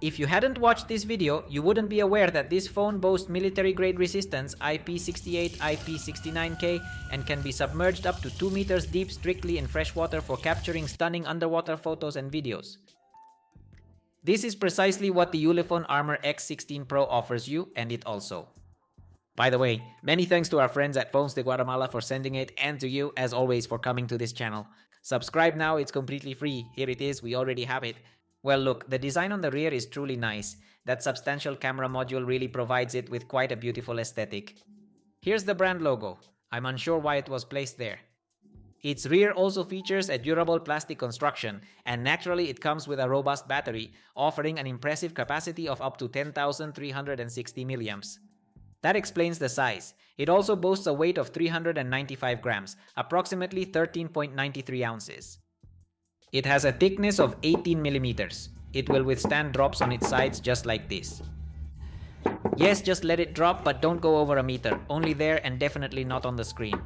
If you hadn't watched this video, you wouldn't be aware that this phone boasts military-grade resistance IP68, IP69K and can be submerged up to 2 meters deep strictly in freshwater for capturing stunning underwater photos and videos. This is precisely what the Ulefone Armor X16 Pro offers you, and it also. By the way, many thanks to our friends at Phones de Guatemala for sending it, and to you, as always, for coming to this channel. Subscribe now, it's completely free. Here it is, we already have it. Well, look, the design on the rear is truly nice. That substantial camera module really provides it with quite a beautiful aesthetic. Here's the brand logo. I'm unsure why it was placed there. Its rear also features a durable plastic construction, and naturally it comes with a robust battery, offering an impressive capacity of up to 10,360 milliamps. That explains the size. It also boasts a weight of 395 grams, approximately 13.93 ounces. It has a thickness of 18 millimeters. It will withstand drops on its sides just like this. Yes, just let it drop, but don't go over a meter, only there and definitely not on the screen.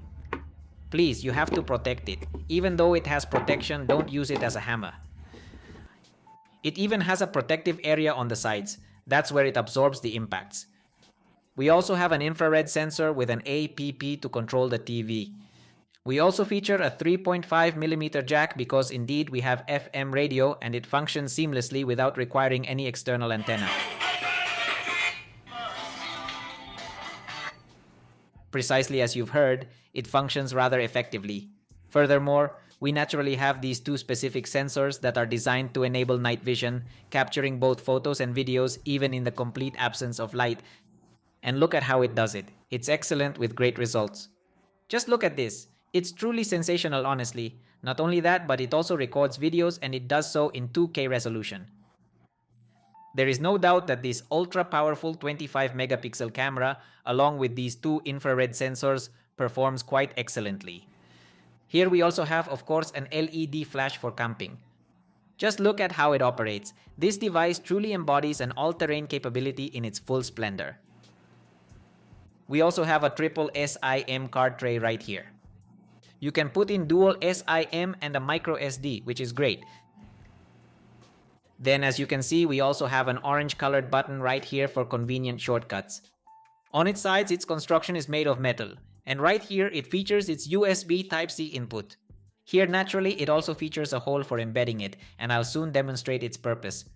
Please, you have to protect it. Even though it has protection, don't use it as a hammer. It even has a protective area on the sides. That's where it absorbs the impacts. We also have an infrared sensor with an APP to control the TV. We also feature a 3.5mm jack because indeed we have FM radio and it functions seamlessly without requiring any external antenna. Precisely as you've heard, it functions rather effectively. Furthermore, we naturally have these two specific sensors that are designed to enable night vision, capturing both photos and videos even in the complete absence of light. And look at how it does it. It's excellent with great results. Just look at this. It's truly sensational, honestly. Not only that, but it also records videos and it does so in 2K resolution. There is no doubt that this ultra-powerful 25-megapixel camera, along with these two infrared sensors, performs quite excellently. Here we also have, of course, an LED flash for camping. Just look at how it operates. This device truly embodies an all-terrain capability in its full splendor. We also have a triple SIM card tray right here. You can put in dual SIM and a micro SD, which is great. Then as you can see, we also have an orange colored button right here for convenient shortcuts. On its sides, its construction is made of metal. And right here, it features its USB Type-C input. Here, naturally, it also features a hole for embedding it, and I'll soon demonstrate its purpose.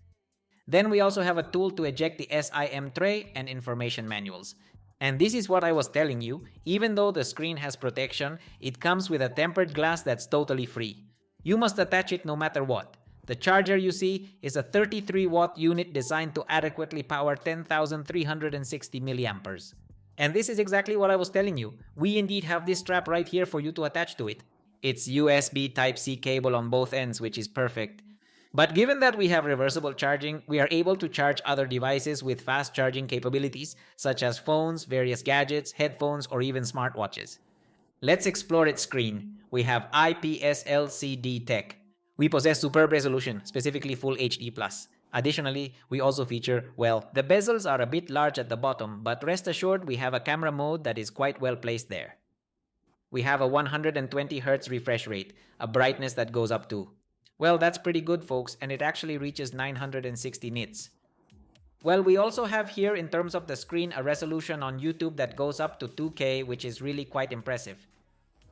Then we also have a tool to eject the SIM tray and information manuals. And this is what I was telling you, even though the screen has protection, it comes with a tempered glass that's totally free. You must attach it no matter what. The charger you see is a 33-watt unit designed to adequately power 10,360 milliamperes. And this is exactly what I was telling you. We indeed have this strap right here for you to attach to it. It's USB Type-C cable on both ends, which is perfect. But given that we have reversible charging, we are able to charge other devices with fast charging capabilities, such as phones, various gadgets, headphones, or even smartwatches. Let's explore its screen. We have IPS LCD tech. We possess superb resolution, specifically Full HD+. Additionally, we also feature, well, the bezels are a bit large at the bottom, but rest assured we have a camera mode that is quite well placed there. We have a 120Hz refresh rate, a brightness that goes up to. Well, that's pretty good, folks, and it actually reaches 960 nits. Well, we also have here, in terms of the screen, a resolution on YouTube that goes up to 2K, which is really quite impressive.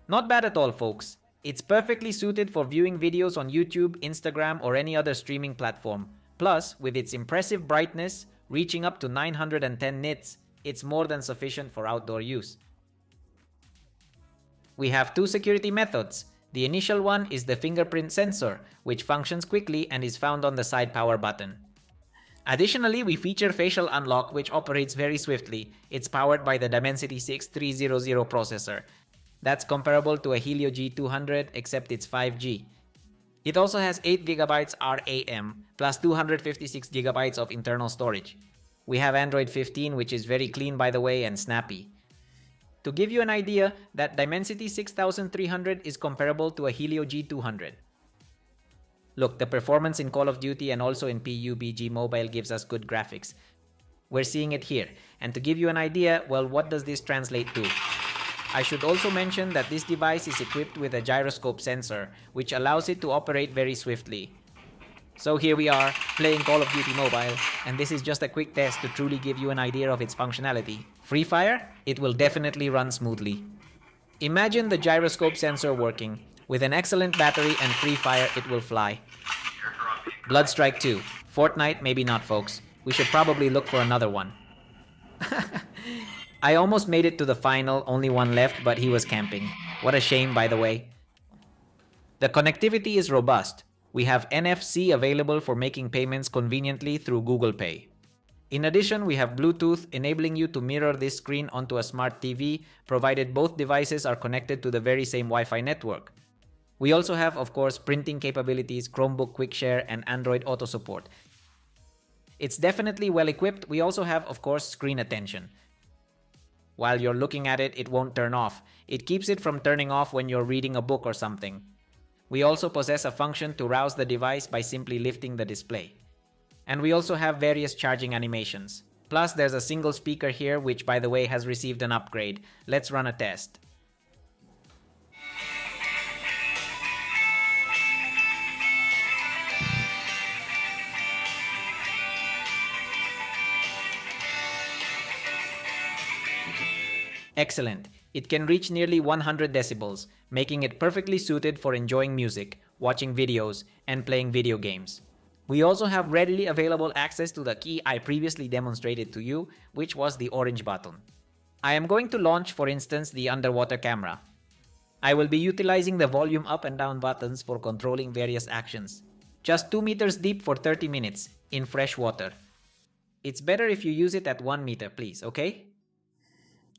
Not bad at all, folks. It's perfectly suited for viewing videos on YouTube, Instagram, or any other streaming platform. Plus, with its impressive brightness, reaching up to 910 nits, it's more than sufficient for outdoor use. We have two security methods. The initial one is the fingerprint sensor, which functions quickly and is found on the side power button. Additionally, we feature facial unlock, which operates very swiftly. It's powered by the Dimensity 6300 processor. That's comparable to a Helio G200, except it's 5G. It also has 8GB RAM, plus 256GB of internal storage. We have Android 15, which is very clean by the way and snappy. To give you an idea, that Dimensity 6300 is comparable to a Helio G200. Look, the performance in Call of Duty and also in PUBG Mobile gives us good graphics. We're seeing it here. And to give you an idea, well, what does this translate to? I should also mention that this device is equipped with a gyroscope sensor, which allows it to operate very swiftly. So here we are, playing Call of Duty Mobile, and this is just a quick test to truly give you an idea of its functionality. Free Fire? It will definitely run smoothly. Imagine the gyroscope sensor working. With an excellent battery and Free Fire, it will fly. Bloodstrike 2. Fortnite, maybe not, folks. We should probably look for another one. I almost made it to the final, only one left, but he was camping. What a shame, by the way. The connectivity is robust. We have NFC available for making payments conveniently through Google Pay. In addition, we have Bluetooth, enabling you to mirror this screen onto a smart TV, provided both devices are connected to the very same Wi-Fi network. We also have, of course, printing capabilities, Chromebook Quick Share, and Android Auto support. It's definitely well equipped. We also have, of course, screen attention. While you're looking at it, it won't turn off. It keeps it from turning off when you're reading a book or something. We also possess a function to rouse the device by simply lifting the display. And we also have various charging animations. Plus, there's a single speaker here, which, by the way, has received an upgrade. Let's run a test. Excellent. It can reach nearly 100 decibels, making it perfectly suited for enjoying music, watching videos, and playing video games. We also have readily available access to the key I previously demonstrated to you, which was the orange button. I am going to launch, for instance, the underwater camera. I will be utilizing the volume up and down buttons for controlling various actions. Just 2 meters deep for 30 minutes, in fresh water. It's better if you use it at 1 meter, please, okay?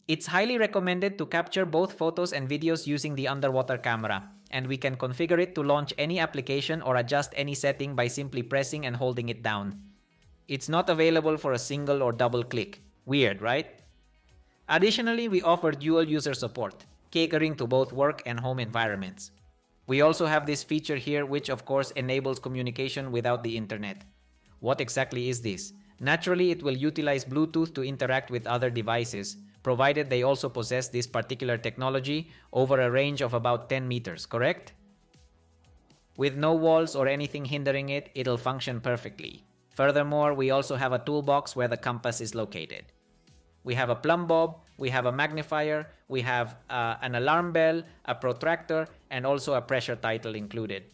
It's highly recommended to capture both photos and videos using the underwater camera, and we can configure it to launch any application or adjust any setting by simply pressing and holding it down. It's not available for a single or double click. Weird, right? Additionally, we offer dual user support, catering to both work and home environments. We also have this feature here, which of course enables communication without the internet. What exactly is this? Naturally, it will utilize Bluetooth to interact with other devices, provided they also possess this particular technology over a range of about 10 meters, correct? With no walls or anything hindering it, it'll function perfectly. Furthermore, we also have a toolbox where the compass is located. We have a plumb bob, we have a magnifier, we have an alarm bell, a protractor, and also a pressure title included.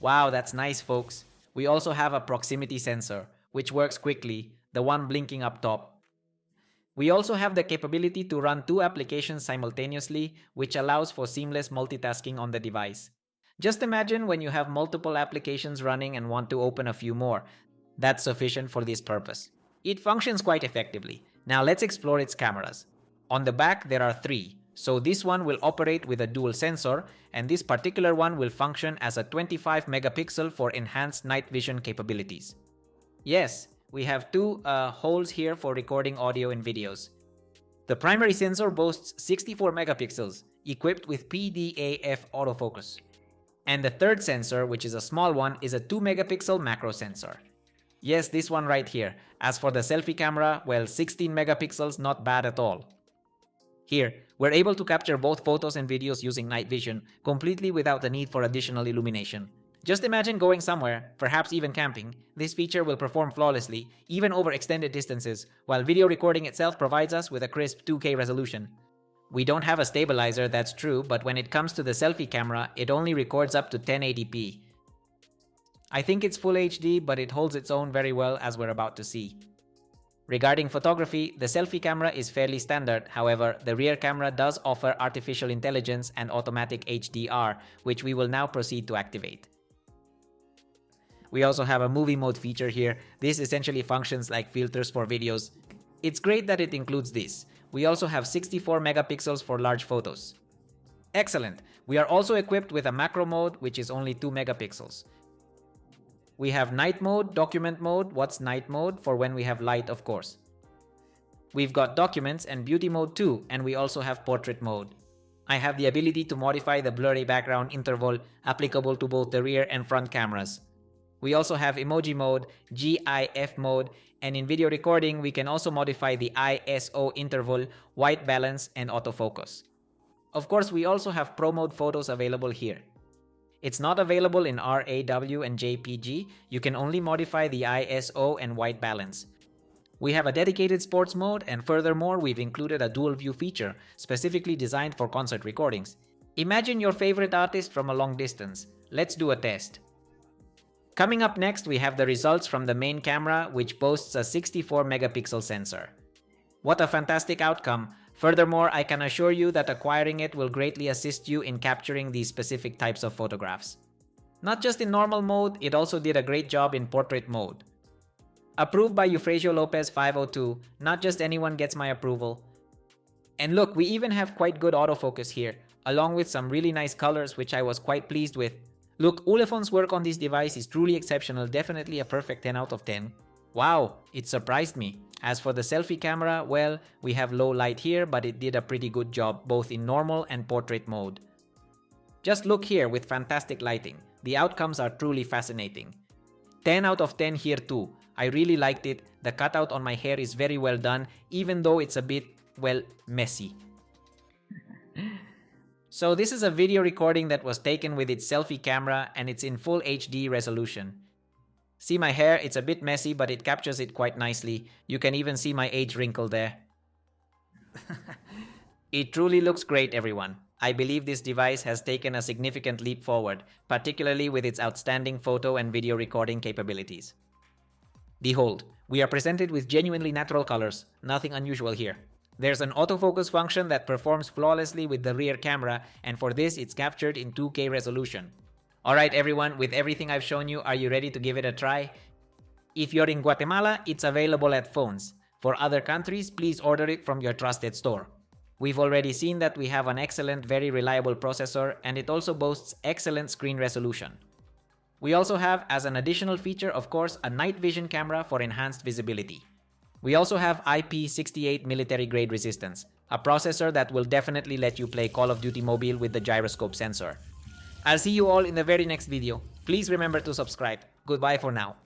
Wow, that's nice, folks. We also have a proximity sensor, which works quickly, the one blinking up top. We also have the capability to run 2 applications simultaneously, which allows for seamless multitasking on the device. Just imagine when you have multiple applications running and want to open a few more. That's sufficient for this purpose. It functions quite effectively. Now let's explore its cameras. On the back there are 3, so this one will operate with a dual sensor, and this particular one will function as a 25 megapixel for enhanced night vision capabilities. Yes, we have 2 holes here for recording audio and videos. The primary sensor boasts 64 megapixels, equipped with PDAF autofocus. And the third sensor, which is a small one, is a 2 megapixel macro sensor. Yes, this one right here. As for the selfie camera, well, 16 megapixels, not bad at all. Here, we're able to capture both photos and videos using night vision, completely without the need for additional illumination. Just imagine going somewhere, perhaps even camping. This feature will perform flawlessly, even over extended distances, while video recording itself provides us with a crisp 2K resolution. We don't have a stabilizer, that's true, but when it comes to the selfie camera, it only records up to 1080p. I think it's Full HD, but it holds its own very well, as we're about to see. Regarding photography, the selfie camera is fairly standard. However, the rear camera does offer artificial intelligence and automatic HDR, which we will now proceed to activate. We also have a movie mode feature here. This essentially functions like filters for videos. It's great that it includes this. We also have 64 megapixels for large photos. Excellent! We are also equipped with a macro mode, which is only 2 megapixels. We have night mode, document mode. What's night mode? For when we have light, of course. We've got documents and beauty mode too, and we also have portrait mode. I have the ability to modify the blurry background interval applicable to both the rear and front cameras. We also have emoji mode, GIF mode, and in video recording, we can also modify the ISO interval, white balance, and autofocus. Of course, we also have Pro Mode photos available here. It's not available in RAW and JPG, you can only modify the ISO and white balance. We have a dedicated sports mode, and furthermore, we've included a dual view feature specifically designed for concert recordings. Imagine your favorite artist from a long distance. Let's do a test. Coming up next, we have the results from the main camera, which boasts a 64 megapixel sensor. What a fantastic outcome! Furthermore, I can assure you that acquiring it will greatly assist you in capturing these specific types of photographs. Not just in normal mode, it also did a great job in portrait mode. Approved by Eufrasio Lopez 502, not just anyone gets my approval. And look, we even have quite good autofocus here, along with some really nice colors which I was quite pleased with. Look, Ulefone's work on this device is truly exceptional, definitely a perfect 10 out of 10. Wow, it surprised me. As for the selfie camera, well, we have low light here, but it did a pretty good job both in normal and portrait mode. Just look here with fantastic lighting. The outcomes are truly fascinating. 10 out of 10 here too. I really liked it. The cutout on my hair is very well done, even though it's a bit, well, messy. So this is a video recording that was taken with its selfie camera, and it's in full HD resolution. See my hair, it's a bit messy, but it captures it quite nicely. You can even see my age wrinkle there. It truly looks great, everyone. I believe this device has taken a significant leap forward, particularly with its outstanding photo and video recording capabilities. Behold, we are presented with genuinely natural colors, nothing unusual here. There's an autofocus function that performs flawlessly with the rear camera, and for this it's captured in 2K resolution. Alright everyone, with everything I've shown you, are you ready to give it a try? If you're in Guatemala, it's available at Phones. For other countries, please order it from your trusted store. We've already seen that we have an excellent, very reliable processor, and it also boasts excellent screen resolution. We also have, as an additional feature, of course, a night vision camera for enhanced visibility. We also have IP68 military-grade resistance, a processor that will definitely let you play Call of Duty Mobile with the gyroscope sensor. I'll see you all in the very next video. Please remember to subscribe. Goodbye for now.